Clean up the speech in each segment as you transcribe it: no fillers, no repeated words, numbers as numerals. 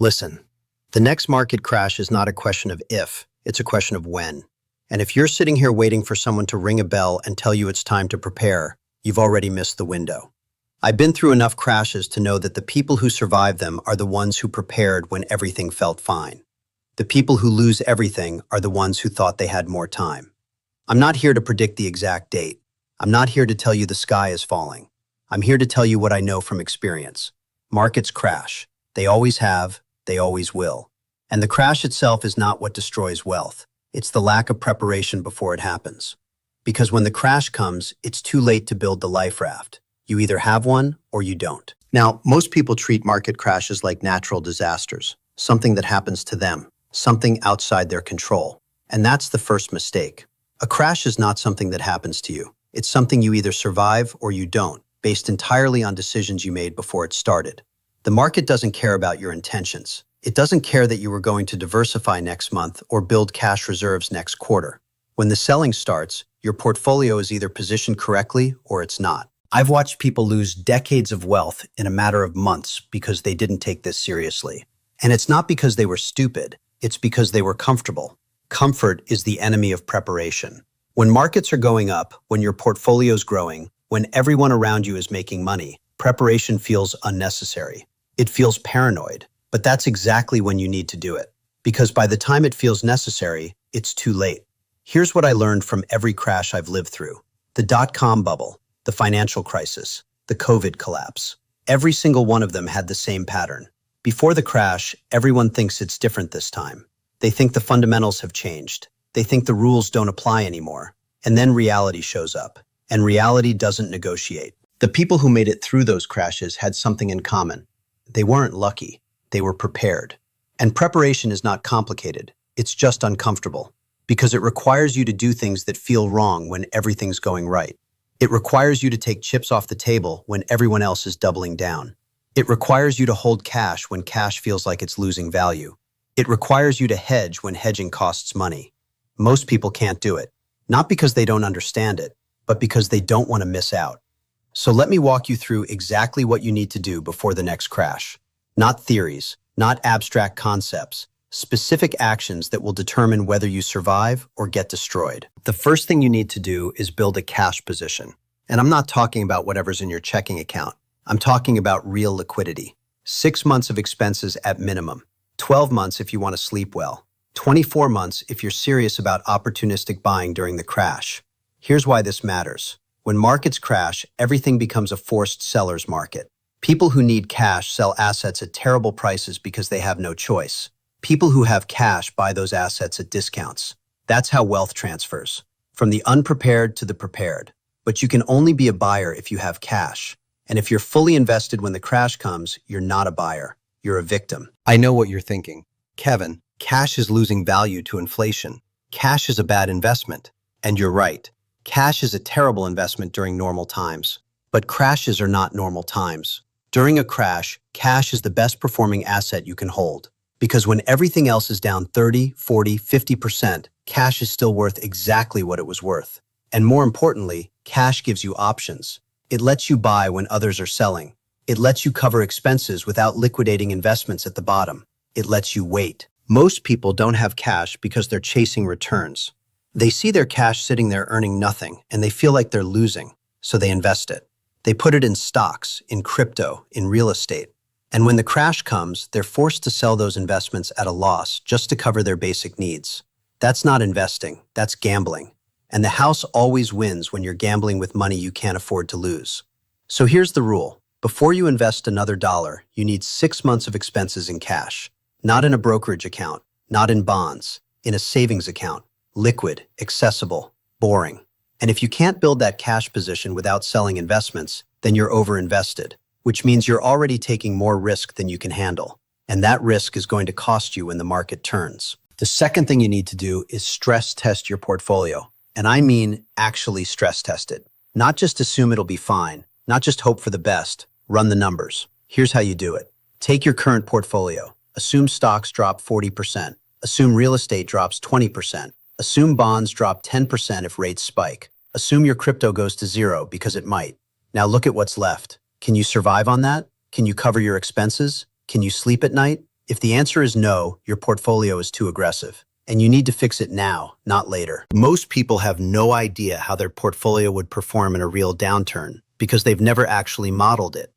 Listen, the next market crash is not a question of if, it's a question of when. And if you're sitting here waiting for someone to ring a bell and tell you it's time to prepare, you've already missed the window. I've been through enough crashes to know that the people who survive them are the ones who prepared when everything felt fine. The people who lose everything are the ones who thought they had more time. I'm not here to predict the exact date. I'm not here to tell you the sky is falling. I'm here to tell you what I know from experience. Markets crash. They always have, they always will. And the crash itself is not what destroys wealth. It's the lack of preparation before it happens. Because when the crash comes, it's too late to build the life raft. You either have one or you don't. Now, most people treat market crashes like natural disasters, something that happens to them, something outside their control. And that's the first mistake. A crash is not something that happens to you. It's something you either survive or you don't, based entirely on decisions you made before it started. The market doesn't care about your intentions. It doesn't care that you were going to diversify next month or build cash reserves next quarter. When the selling starts, your portfolio is either positioned correctly or it's not. I've watched people lose decades of wealth in a matter of months because they didn't take this seriously. And it's not because they were stupid, it's because they were comfortable. Comfort is the enemy of preparation. When markets are going up, when your portfolio's growing, when everyone around you is making money, preparation feels unnecessary. It feels paranoid, but that's exactly when you need to do it. Because by the time it feels necessary, it's too late. Here's what I learned from every crash I've lived through. The dot-com bubble, the financial crisis, the COVID collapse. Every single one of them had the same pattern. Before the crash, everyone thinks it's different this time. They think the fundamentals have changed. They think the rules don't apply anymore. And then reality shows up. And reality doesn't negotiate. The people who made it through those crashes had something in common. They weren't lucky. They were prepared. And preparation is not complicated. It's just uncomfortable. Because it requires you to do things that feel wrong when everything's going right. It requires you to take chips off the table when everyone else is doubling down. It requires you to hold cash when cash feels like it's losing value. It requires you to hedge when hedging costs money. Most people can't do it. Not because they don't understand it, but because they don't want to miss out. So let me walk you through exactly what you need to do before the next crash. Not theories, not abstract concepts, specific actions that will determine whether you survive or get destroyed. The first thing you need to do is build a cash position. And I'm not talking about whatever's in your checking account. I'm talking about real liquidity. 6 months of expenses at minimum. 12 months if you want to sleep well. 24 months if you're serious about opportunistic buying during the crash. Here's why this matters. When markets crash, everything becomes a forced seller's market. People who need cash sell assets at terrible prices because they have no choice. People who have cash buy those assets at discounts. That's how wealth transfers, from the unprepared to the prepared. But you can only be a buyer if you have cash. And if you're fully invested when the crash comes, you're not a buyer. You're a victim. I know what you're thinking. Kevin, cash is losing value to inflation. Cash is a bad investment. And you're right. Cash is a terrible investment during normal times. But crashes are not normal times. During a crash, cash is the best performing asset you can hold. Because when everything else is down 30, 40, 50%, cash is still worth exactly what it was worth. And more importantly, cash gives you options. It lets you buy when others are selling. It lets you cover expenses without liquidating investments at the bottom. It lets you wait. Most people don't have cash because they're chasing returns. They see their cash sitting there earning nothing, and they feel like they're losing, so they invest it. They put it in stocks, in crypto, in real estate. And when the crash comes, they're forced to sell those investments at a loss just to cover their basic needs. That's not investing, that's gambling. And the house always wins when you're gambling with money you can't afford to lose. So here's the rule. Before you invest another dollar, you need 6 months of expenses in cash. Not in a brokerage account, not in bonds, in a savings account. Liquid, accessible, boring. And if you can't build that cash position without selling investments, then you're overinvested, which means you're already taking more risk than you can handle. And that risk is going to cost you when the market turns. The second thing you need to do is stress test your portfolio. And I mean actually stress test it. Not just assume it'll be fine, not just hope for the best, run the numbers. Here's how you do it. Take your current portfolio. Assume stocks drop 40%. Assume real estate drops 20%. Assume bonds drop 10% if rates spike. Assume your crypto goes to zero because it might. Now look at what's left. Can you survive on that? Can you cover your expenses? Can you sleep at night? If the answer is no, your portfolio is too aggressive, and you need to fix it now, not later. Most people have no idea how their portfolio would perform in a real downturn because they've never actually modeled it.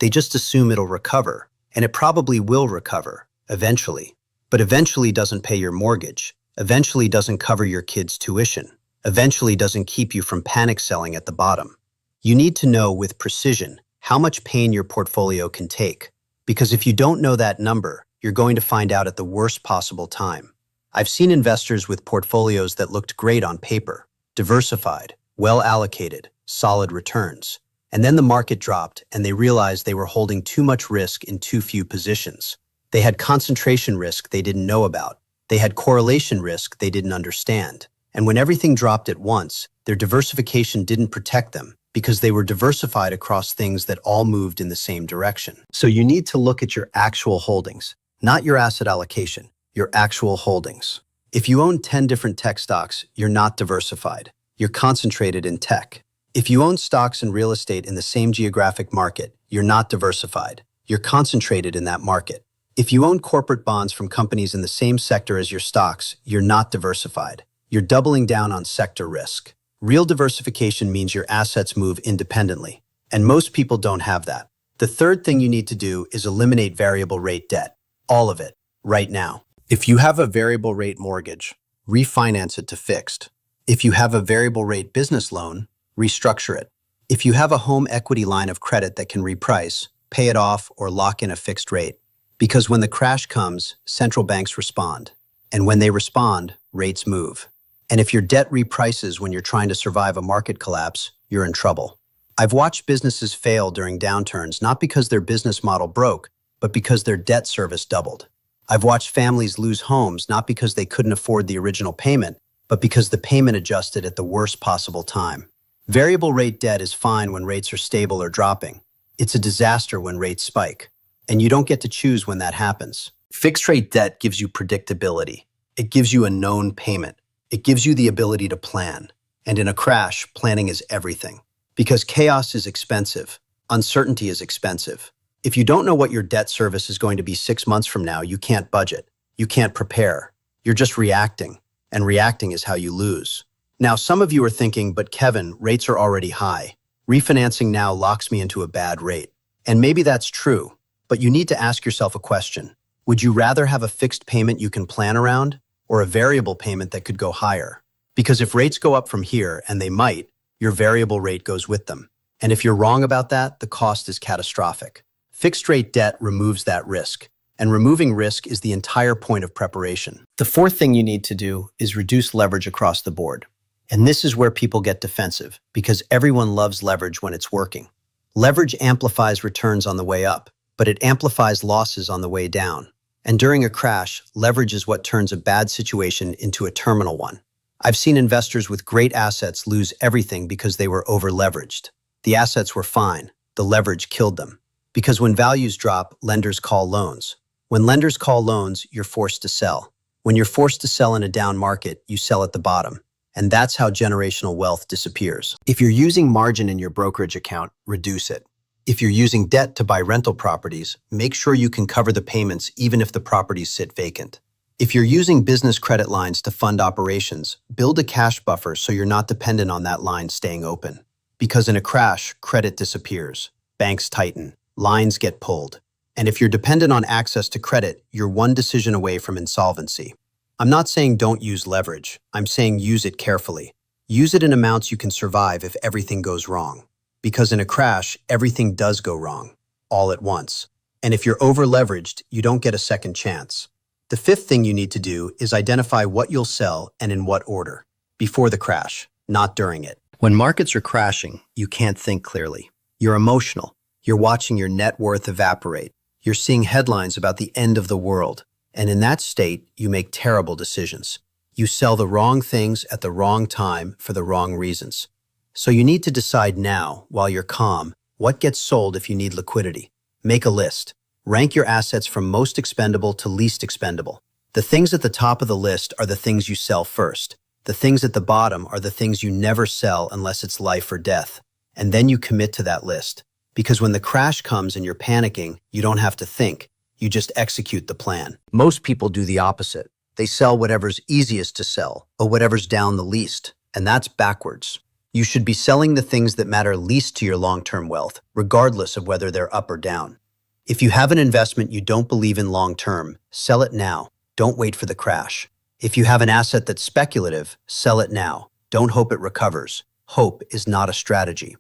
They just assume it'll recover, and it probably will recover, eventually. But eventually doesn't pay your mortgage, eventually doesn't cover your kids' tuition, eventually doesn't keep you from panic selling at the bottom. You need to know with precision how much pain your portfolio can take, because if you don't know that number, you're going to find out at the worst possible time. I've seen investors with portfolios that looked great on paper, diversified, well allocated, solid returns. And then the market dropped and they realized they were holding too much risk in too few positions. They had concentration risk they didn't know about. They had correlation risk they didn't understand. And when everything dropped at once, their diversification didn't protect them because they were diversified across things that all moved in the same direction. So you need to look at your actual holdings, not your asset allocation, your actual holdings. If you own 10 different tech stocks, you're not diversified. You're concentrated in tech. If you own stocks and real estate in the same geographic market, you're not diversified. You're concentrated in that market. If you own corporate bonds from companies in the same sector as your stocks, you're not diversified. You're doubling down on sector risk. Real diversification means your assets move independently, and most people don't have that. The third thing you need to do is eliminate variable rate debt. All of it, right now. If you have a variable rate mortgage, refinance it to fixed. If you have a variable rate business loan, restructure it. If you have a home equity line of credit that can reprice, pay it off or lock in a fixed rate. Because when the crash comes, central banks respond. And when they respond, rates move. And if your debt reprices when you're trying to survive a market collapse, you're in trouble. I've watched businesses fail during downturns not because their business model broke, but because their debt service doubled. I've watched families lose homes not because they couldn't afford the original payment, but because the payment adjusted at the worst possible time. Variable rate debt is fine when rates are stable or dropping. It's a disaster when rates spike. And you don't get to choose when that happens. Fixed rate debt gives you predictability. It gives you a known payment. It gives you the ability to plan. And in a crash, planning is everything. Because chaos is expensive. Uncertainty is expensive. If you don't know what your debt service is going to be 6 months from now, you can't budget. You can't prepare. You're just reacting. And reacting is how you lose. Now, some of you are thinking, but Kevin, rates are already high. Refinancing now locks me into a bad rate. And maybe that's true, but you need to ask yourself a question. Would you rather have a fixed payment you can plan around or a variable payment that could go higher? Because if rates go up from here, and they might, your variable rate goes with them. And if you're wrong about that, the cost is catastrophic. Fixed rate debt removes that risk. And removing risk is the entire point of preparation. The fourth thing you need to do is reduce leverage across the board. And this is where people get defensive, because everyone loves leverage when it's working. Leverage amplifies returns on the way up, but it amplifies losses on the way down. And during a crash, leverage is what turns a bad situation into a terminal one. I've seen investors with great assets lose everything because they were over-leveraged. The assets were fine. The leverage killed them. Because when values drop, lenders call loans. When lenders call loans, you're forced to sell. When you're forced to sell in a down market, you sell at the bottom. And that's how generational wealth disappears. If you're using margin in your brokerage account, reduce it. If you're using debt to buy rental properties, make sure you can cover the payments even if the properties sit vacant. If you're using business credit lines to fund operations, build a cash buffer so you're not dependent on that line staying open. Because in a crash, credit disappears. Banks tighten. Lines get pulled. And if you're dependent on access to credit, you're one decision away from insolvency. I'm not saying don't use leverage. I'm saying use it carefully. Use it in amounts you can survive if everything goes wrong. Because in a crash, everything does go wrong, all at once. And if you're over-leveraged, you don't get a second chance. The fifth thing you need to do is identify what you'll sell and in what order. Before the crash, not during it. When markets are crashing, you can't think clearly. You're emotional. You're watching your net worth evaporate. You're seeing headlines about the end of the world. And in that state, you make terrible decisions. You sell the wrong things at the wrong time for the wrong reasons. So you need to decide now, while you're calm, what gets sold if you need liquidity. Make a list. Rank your assets from most expendable to least expendable. The things at the top of the list are the things you sell first. The things at the bottom are the things you never sell unless it's life or death. And then you commit to that list. Because when the crash comes and you're panicking, you don't have to think. You just execute the plan. Most people do the opposite. They sell whatever's easiest to sell or whatever's down the least, and that's backwards. You should be selling the things that matter least to your long-term wealth, regardless of whether they're up or down. If you have an investment you don't believe in long-term, sell it now. Don't wait for the crash. If you have an asset that's speculative, sell it now. Don't hope it recovers. Hope is not a strategy.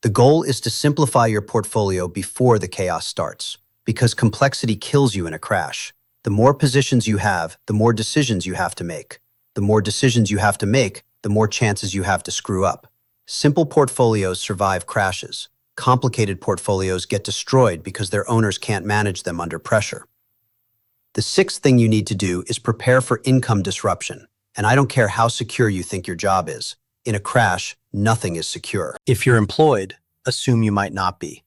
The goal is to simplify your portfolio before the chaos starts, because complexity kills you in a crash. The more positions you have, the more decisions you have to make. The more decisions you have to make, the more chances you have to screw up. Simple portfolios survive crashes. Complicated portfolios get destroyed because their owners can't manage them under pressure. The sixth thing you need to do is prepare for income disruption. And I don't care how secure you think your job is. In a crash, nothing is secure. If you're employed, assume you might not be.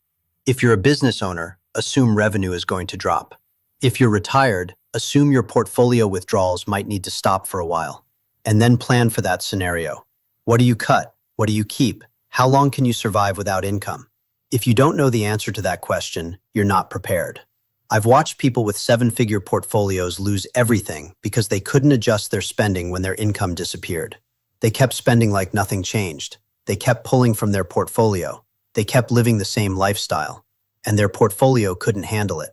If you're a business owner, assume revenue is going to drop. If you're retired, assume your portfolio withdrawals might need to stop for a while. And then plan for that scenario. What do you cut? What do you keep? How long can you survive without income? If you don't know the answer to that question, you're not prepared. I've watched people with seven-figure portfolios lose everything because they couldn't adjust their spending when their income disappeared. They kept spending like nothing changed. They kept pulling from their portfolio. They kept living the same lifestyle, and their portfolio couldn't handle it.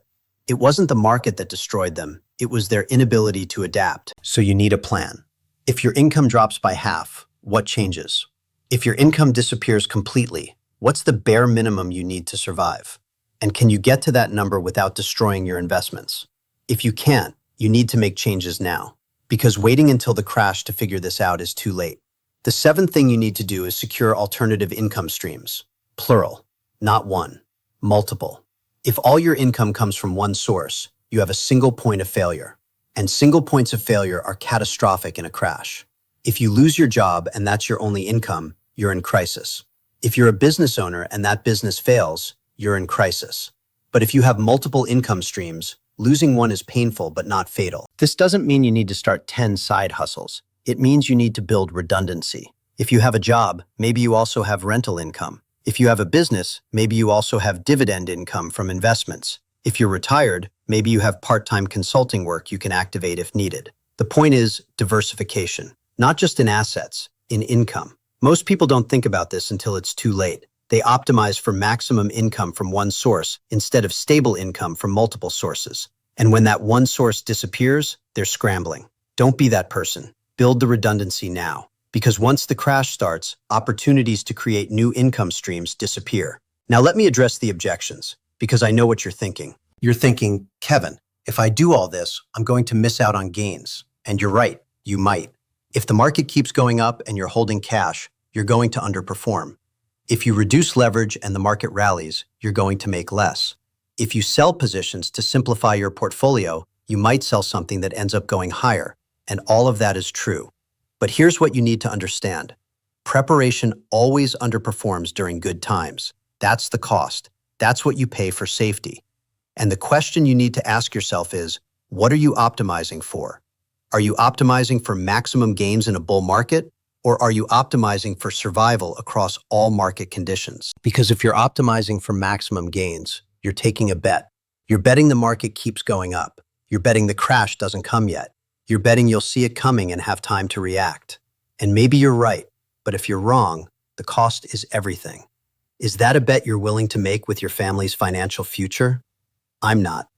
It wasn't the market that destroyed them. It was their inability to adapt. So you need a plan. If your income drops by half, what changes? If your income disappears completely, what's the bare minimum you need to survive? And can you get to that number without destroying your investments? If you can't, you need to make changes now, because waiting until the crash to figure this out is too late. The seventh thing you need to do is secure alternative income streams. Plural, not one, multiple. If all your income comes from one source, you have a single point of failure. And single points of failure are catastrophic in a crash. If you lose your job and that's your only income, you're in crisis. If you're a business owner and that business fails, you're in crisis. But if you have multiple income streams, losing one is painful but not fatal. This doesn't mean you need to start 10 side hustles. It means you need to build redundancy. If you have a job, maybe you also have rental income. If you have a business, maybe you also have dividend income from investments. If you're retired, maybe you have part-time consulting work you can activate if needed. The point is diversification, not just in assets, in income. Most people don't think about this until it's too late. They optimize for maximum income from one source instead of stable income from multiple sources. And when that one source disappears, they're scrambling. Don't be that person. Build the redundancy now. Because once the crash starts, opportunities to create new income streams disappear. Now let me address the objections, because I know what you're thinking. You're thinking, Kevin, if I do all this, I'm going to miss out on gains. And you're right, you might. If the market keeps going up and you're holding cash, you're going to underperform. If you reduce leverage and the market rallies, you're going to make less. If you sell positions to simplify your portfolio, you might sell something that ends up going higher. And all of that is true. But here's what you need to understand. Preparation always underperforms during good times. That's the cost. That's what you pay for safety. And the question you need to ask yourself is, what are you optimizing for? Are you optimizing for maximum gains in a bull market? Or are you optimizing for survival across all market conditions? Because if you're optimizing for maximum gains, you're taking a bet. You're betting the market keeps going up. You're betting the crash doesn't come yet. You're betting you'll see it coming and have time to react. And maybe you're right, but if you're wrong, the cost is everything. Is that a bet you're willing to make with your family's financial future? I'm not.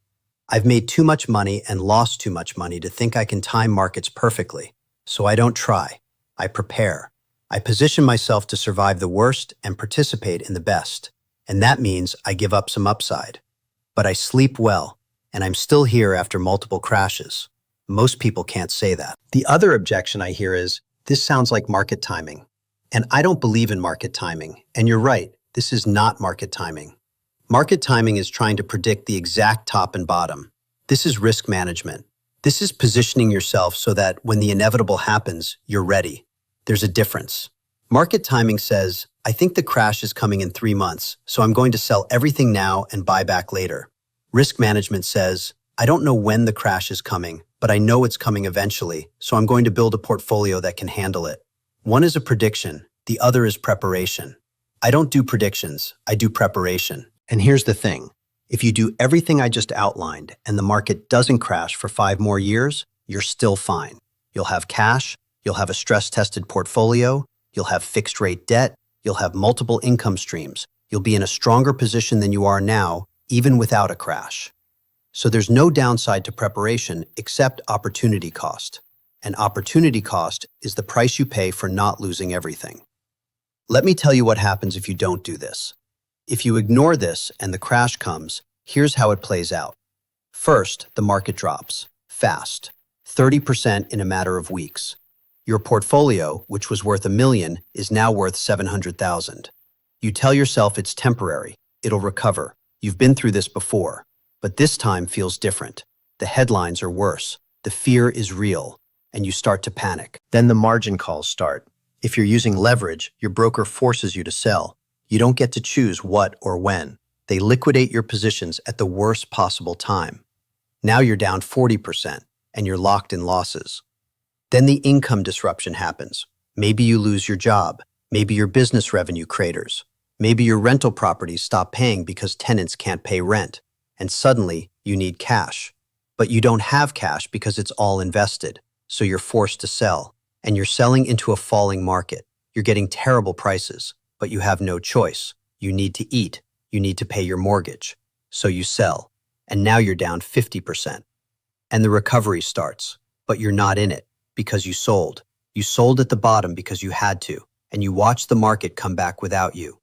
I've made too much money and lost too much money to think I can time markets perfectly, so I don't try. I prepare. I position myself to survive the worst and participate in the best. And that means I give up some upside. But I sleep well, and I'm still here after multiple crashes. Most people can't say that. The other objection I hear is, this sounds like market timing. And I don't believe in market timing. And you're right, this is not market timing. Market timing is trying to predict the exact top and bottom. This is risk management. This is positioning yourself so that when the inevitable happens, you're ready. There's a difference. Market timing says, I think the crash is coming in 3 months, so I'm going to sell everything now and buy back later. Risk management says, I don't know when the crash is coming, but I know it's coming eventually, so I'm going to build a portfolio that can handle it. One is a prediction, the other is preparation. I don't do predictions, I do preparation. And here's the thing. If you do everything I just outlined and the market doesn't crash for 5 more years, you're still fine. You'll have cash, you'll have a stress-tested portfolio, you'll have fixed-rate debt, you'll have multiple income streams. You'll be in a stronger position than you are now, even without a crash. So there's no downside to preparation except opportunity cost. And opportunity cost is the price you pay for not losing everything. Let me tell you what happens if you don't do this. If you ignore this and the crash comes, here's how it plays out. First, the market drops. Fast. 30% in a matter of weeks. Your portfolio, which was worth $1 million, is now worth $700,000. You tell yourself it's temporary. It'll recover. You've been through this before. But this time feels different. The headlines are worse. The fear is real. And you start to panic. Then the margin calls start. If you're using leverage, your broker forces you to sell. You don't get to choose what or when. They liquidate your positions at the worst possible time. Now you're down 40%, and you're locked in losses. Then the income disruption happens. Maybe you lose your job. Maybe your business revenue craters. Maybe your rental properties stop paying because tenants can't pay rent. And suddenly, you need cash. But you don't have cash because it's all invested. So you're forced to sell. And you're selling into a falling market. You're getting terrible prices. But you have no choice. You need to eat. You need to pay your mortgage. So you sell. And now you're down 50%. And the recovery starts. But you're not in it because you sold. You sold at the bottom because you had to. And you watched the market come back without you.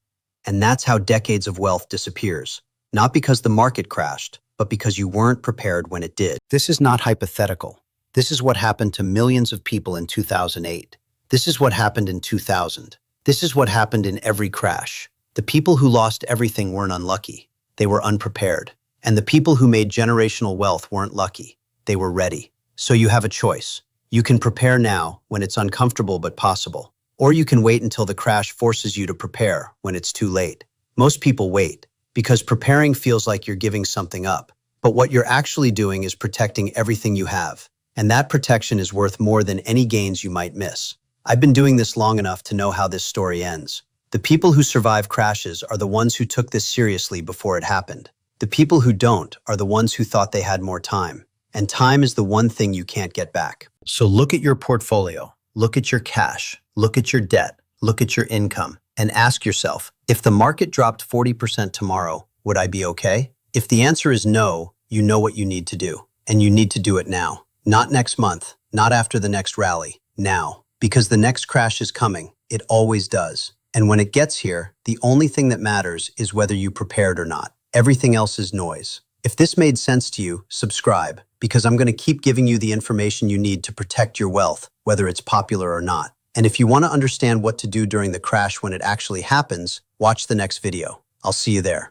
And that's how decades of wealth disappears. Not because the market crashed, but because you weren't prepared when it did. This is not hypothetical. This is what happened to millions of people in 2008. This is what happened in 2000. This is what happened in every crash. The people who lost everything weren't unlucky. They were unprepared. And the people who made generational wealth weren't lucky. They were ready. So you have a choice. You can prepare now when it's uncomfortable but possible. Or you can wait until the crash forces you to prepare when it's too late. Most people wait because preparing feels like you're giving something up. But what you're actually doing is protecting everything you have. And that protection is worth more than any gains you might miss. I've been doing this long enough to know how this story ends. The people who survive crashes are the ones who took this seriously before it happened. The people who don't are the ones who thought they had more time. And time is the one thing you can't get back. So look at your portfolio, look at your cash, look at your debt, look at your income, and ask yourself, if the market dropped 40% tomorrow, would I be okay? If the answer is no, you know what you need to do. And you need to do it now. Not next month, not after the next rally, now. Because the next crash is coming. It always does. And when it gets here, the only thing that matters is whether you prepared or not. Everything else is noise. If this made sense to you, subscribe, because I'm going to keep giving you the information you need to protect your wealth, whether it's popular or not. And if you want to understand what to do during the crash when it actually happens, watch the next video. I'll see you there.